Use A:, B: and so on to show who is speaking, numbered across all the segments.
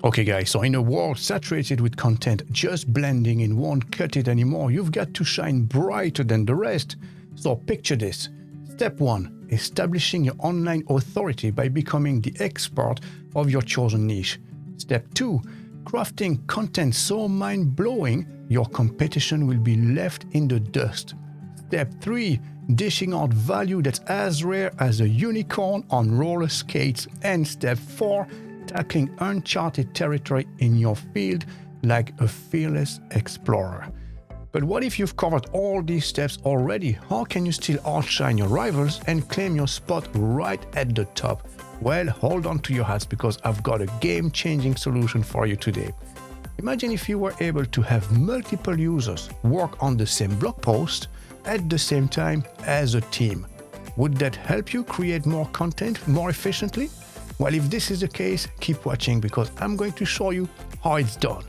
A: Okay guys, so in a world saturated with content just blending in won't cut it anymore, you've got to shine brighter than the rest. So picture this. Step 1, establishing your online authority by becoming the expert of your chosen niche. Step 2, crafting content so mind-blowing your competition will be left in the dust. Step 3, dishing out value that's as rare as a unicorn on roller skates. And step 4, tackling uncharted territory in your field like a fearless explorer. But what if you've covered all these steps already? How can you still outshine your rivals and claim your spot right at the top? Well, hold on to your hats because I've got a game-changing solution for you today. Imagine if you were able to have multiple users work on the same blog post at the same time as a team. Would that help you create more content more efficiently? Well, if this is the case, keep watching because I'm going to show you how it's done.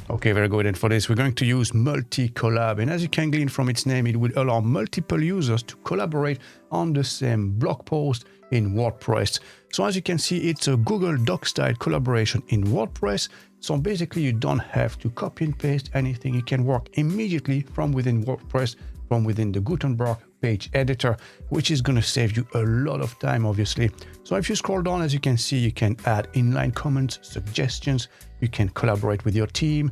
A: Okay, very good. And for this, we're going to use Multicollab. And as you can glean from its name, it will allow multiple users to collaborate on the same blog post in WordPress. So as you can see, it's a Google Doc style collaboration in WordPress. So basically, you don't have to copy and paste anything. You can work immediately from within WordPress, from within the Gutenberg page editor, which is going to save you a lot of time, obviously. So if you scroll down, as you can see, you can add inline comments, suggestions, you can collaborate with your team,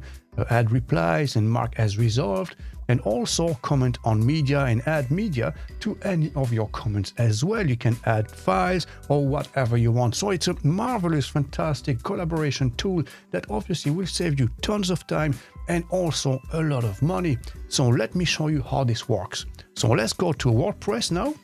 A: add replies and mark as resolved, and also comment on media and add media to any of your comments as well. You can add files or whatever you want. So it's a marvelous, fantastic collaboration tool that obviously will save you tons of time and also a lot of money. So let me show you how this works. So let's go to WordPress now.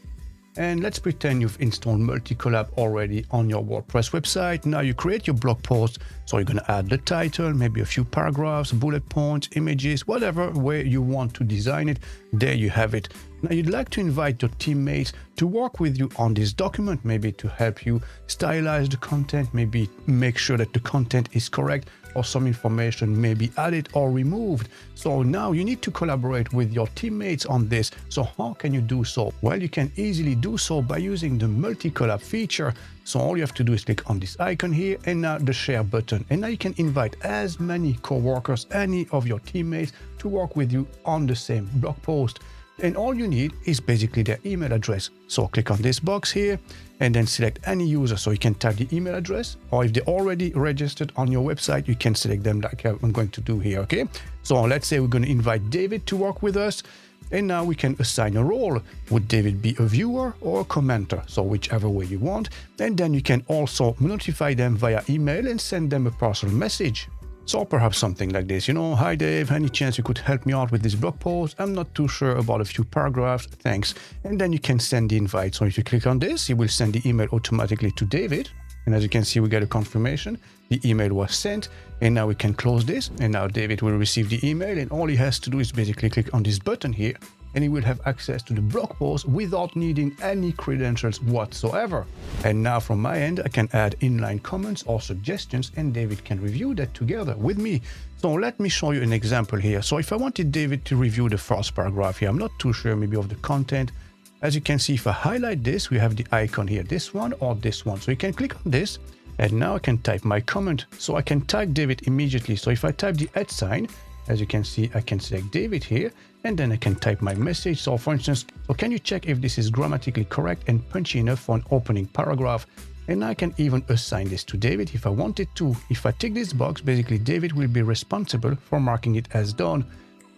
A: And let's pretend you've installed Multicollab already on your WordPress website. Now you create your blog post. So you're going to add the title, maybe a few paragraphs, bullet points, images, whatever way you want to design it. There you have it. Now you'd like to invite your teammates to work with you on this document, maybe to help you stylize the content, maybe make sure that the content is correct, or some information may be added or removed. So now you need to collaborate with your teammates on this. So how can you do so? Well, you can easily do so by using the Multicollab feature. So all you have to do is click on this icon here and now the share button. And now you can invite as many co-workers, any of your teammates to work with you on the same blog post. And all you need is basically their email address. So click on this box here and then select any user. So you can type the email address, or if they're already registered on your website, you can select them like I'm going to do here, okay? So let's say we're going to invite David to work with us. And now we can assign a role. Would David be a viewer or a commenter? So whichever way you want. And then you can also notify them via email and send them a personal message. So perhaps something like this, hi Dave, any chance you could help me out with this blog post? I'm not too sure about a few paragraphs, thanks. And then you can send the invite. So if you click on this, it will send the email automatically to David. And as you can see, we get a confirmation. The email was sent. And now we can close this. And now David will receive the email. And all he has to do is basically click on this button here. And he will have access to the blog post without needing any credentials whatsoever. And now from my end, I can add inline comments or suggestions and David can review that together with me. So let me show you an example here. So if I wanted David to review the first paragraph here, I'm not too sure maybe of the content. As you can see, if I highlight this, we have the icon here, this one or this one. So you can click on this and now I can type my comment. So I can tag David immediately. So if I type the @ sign, as you can see, I can select David here, and then I can type my message. So for instance, can you check if this is grammatically correct and punchy enough for an opening paragraph? And I can even assign this to David if I wanted to. If I tick this box, basically David will be responsible for marking it as done.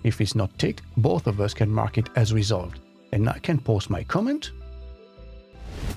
A: If it's not ticked, both of us can mark it as resolved. And I can post my comment.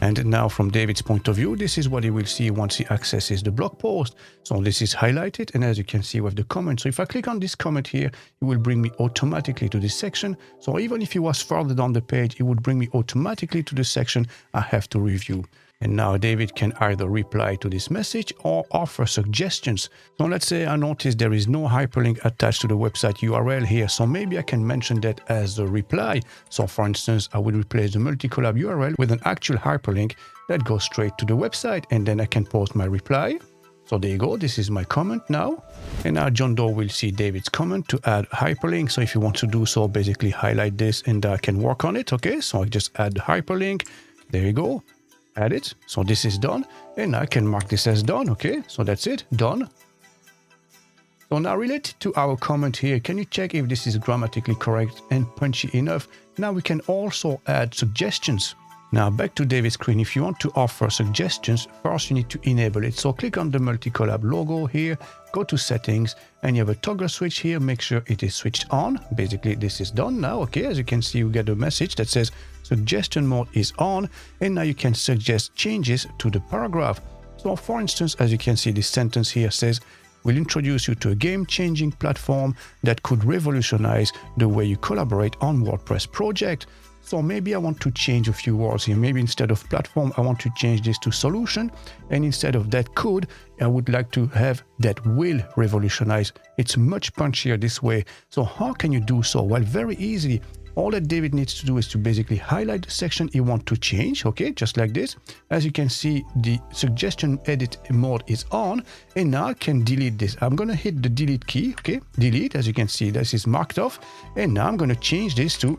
A: And now from David's point of view, this is what he will see once he accesses the blog post. So this is highlighted, and as you can see with the comment. So if I click on this comment here, it will bring me automatically to this section. So even if he was further down the page, it would bring me automatically to the section I have to review. And now David can either reply to this message or offer suggestions. So let's say I notice there is no hyperlink attached to the website URL here. So maybe I can mention that as a reply. So for instance, I will replace the Multicollab URL with an actual hyperlink that goes straight to the website. And then I can post my reply. So there you go. This is my comment now. And now John Doe will see David's comment to add hyperlink. So if you want to do so, basically highlight this and I can work on it. Okay, so I just add the hyperlink. There you go. Add it. So this is done and I can mark this as done. Okay, so that's it, done. So now related to our comment here, can you check if this is grammatically correct and punchy enough? Now we can also add suggestions. Now back to David's screen, if you want to offer suggestions, first you need to enable it. So click on the Multicollab logo here, go to settings, and you have a toggle switch here, make sure it is switched on. Basically this is done now, okay? As you can see, you get a message that says suggestion mode is on, and now you can suggest changes to the paragraph. So for instance, as you can see, this sentence here says, we'll introduce you to a game-changing platform that could revolutionize the way you collaborate on WordPress project. So maybe I want to change a few words here. Maybe instead of platform, I want to change this to solution. And instead of that could, I would like to have that will revolutionize. It's much punchier this way. So how can you do so? Well, very easily. All that David needs to do is to basically highlight the section he wants to change, okay, just like this. As you can see, the suggestion edit mode is on, and now I can delete this. I'm going to hit the delete key, okay, delete. As you can see, this is marked off, and now I'm going to change this to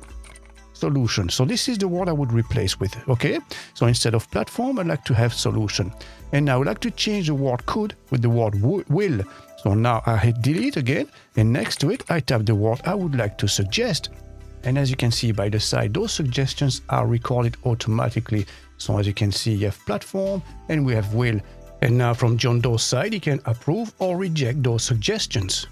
A: solution. So this is the word I would replace with, okay? So instead of platform, I'd like to have solution. And now I would like to change the word could with the word will. So now I hit delete again, and next to it, I type the word I would like to suggest. And as you can see by the side, those suggestions are recorded automatically. So as you can see, you have platform and we have will. And now from John Doe's side, he can approve or reject those suggestions.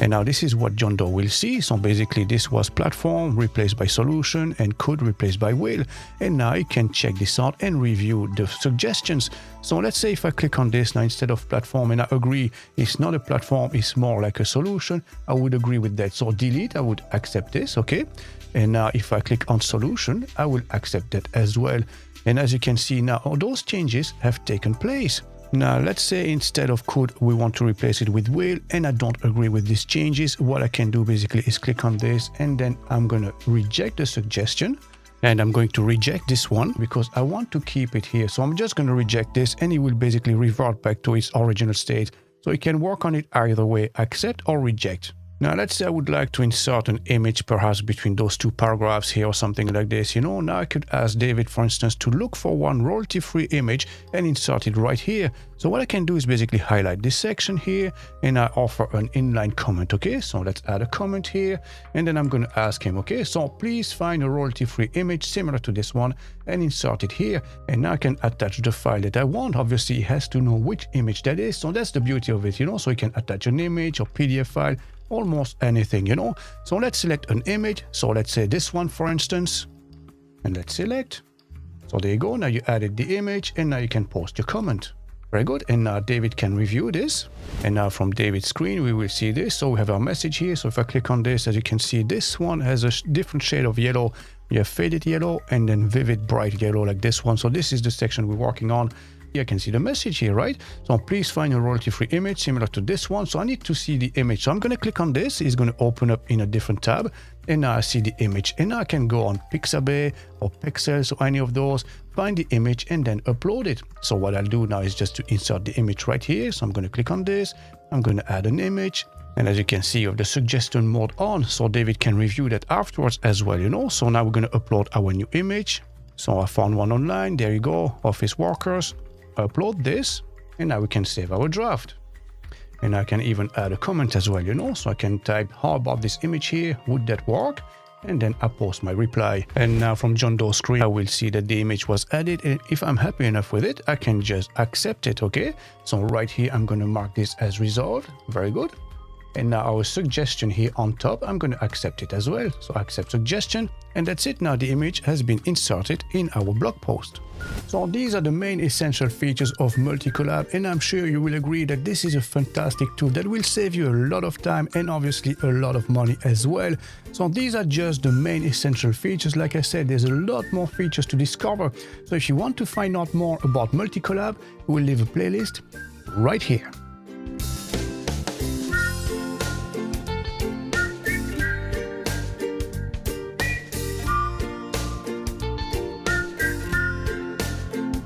A: And now this is what John Doe will see. So basically this was platform replaced by solution and could replaced by will. And now you can check this out and review the suggestions. So let's say if I click on this now instead of platform and I agree it's not a platform, it's more like a solution, I would agree with that. So delete, I would accept this, okay? And now if I click on solution, I will accept that as well. And as you can see now, all those changes have taken place. Now, let's say instead of could, we want to replace it with will, and I don't agree with these changes. What I can do basically is click on this, and then I'm going to reject the suggestion. And I'm going to reject this one because I want to keep it here. So I'm just going to reject this, and it will basically revert back to its original state. So you can work on it either way, accept or reject. Now, let's say I would like to insert an image perhaps between those two paragraphs here or something like this. You know, now I could ask David, for instance, to look for one royalty-free image and insert it right here. So what I can do is basically highlight this section here and I offer an inline comment, okay? So let's add a comment here and then I'm going to ask him, okay? So please find a royalty-free image similar to this one and insert it here. And now I can attach the file that I want. Obviously, he has to know which image that is. So that's the beauty of it, you know? So you can attach an image or PDF file, almost anything, you know. So let's select an image. So let's say this one, for instance, and let's select. So there you go. Now you added the image and now you can post your comment. Very good. And now David can review this. And now from David's screen, we will see this. So we have our message here. So if I click on this, as you can see, this one has a different shade of yellow. You have faded yellow and then vivid bright yellow like this one. So this is the section we're working on. You can see the message here, right? So please find a royalty-free image similar to this one. So I need to see the image. So I'm going to click on this. It's going to open up in a different tab. And now I see the image. And now I can go on Pixabay or Pexels or any of those, find the image and then upload it. So what I'll do now is just to insert the image right here. So I'm going to click on this. I'm going to add an image. And as you can see, you have the suggestion mode on. So David can review that afterwards as well, you know. So now we're going to upload our new image. So I found one online. There you go. Office workers. Upload this and now we can save our draft. And I can even add a comment as well, you know. So I can type, how about this image here? Would that work? And then I post my reply. And now from John Doe's screen, I will see that the image was added. And if I'm happy enough with it, I can just accept it, okay? So right here, I'm going to mark this as resolved. Very good. And now our suggestion here on top, I'm going to accept it as well. So accept suggestion. And that's it. Now the image has been inserted in our blog post. So these are the main essential features of Multicollab, and I'm sure you will agree that this is a fantastic tool that will save you a lot of time and obviously a lot of money as well. So these are just the main essential features. Like I said, there's a lot more features to discover. So if you want to find out more about Multicollab, we'll leave a playlist right here.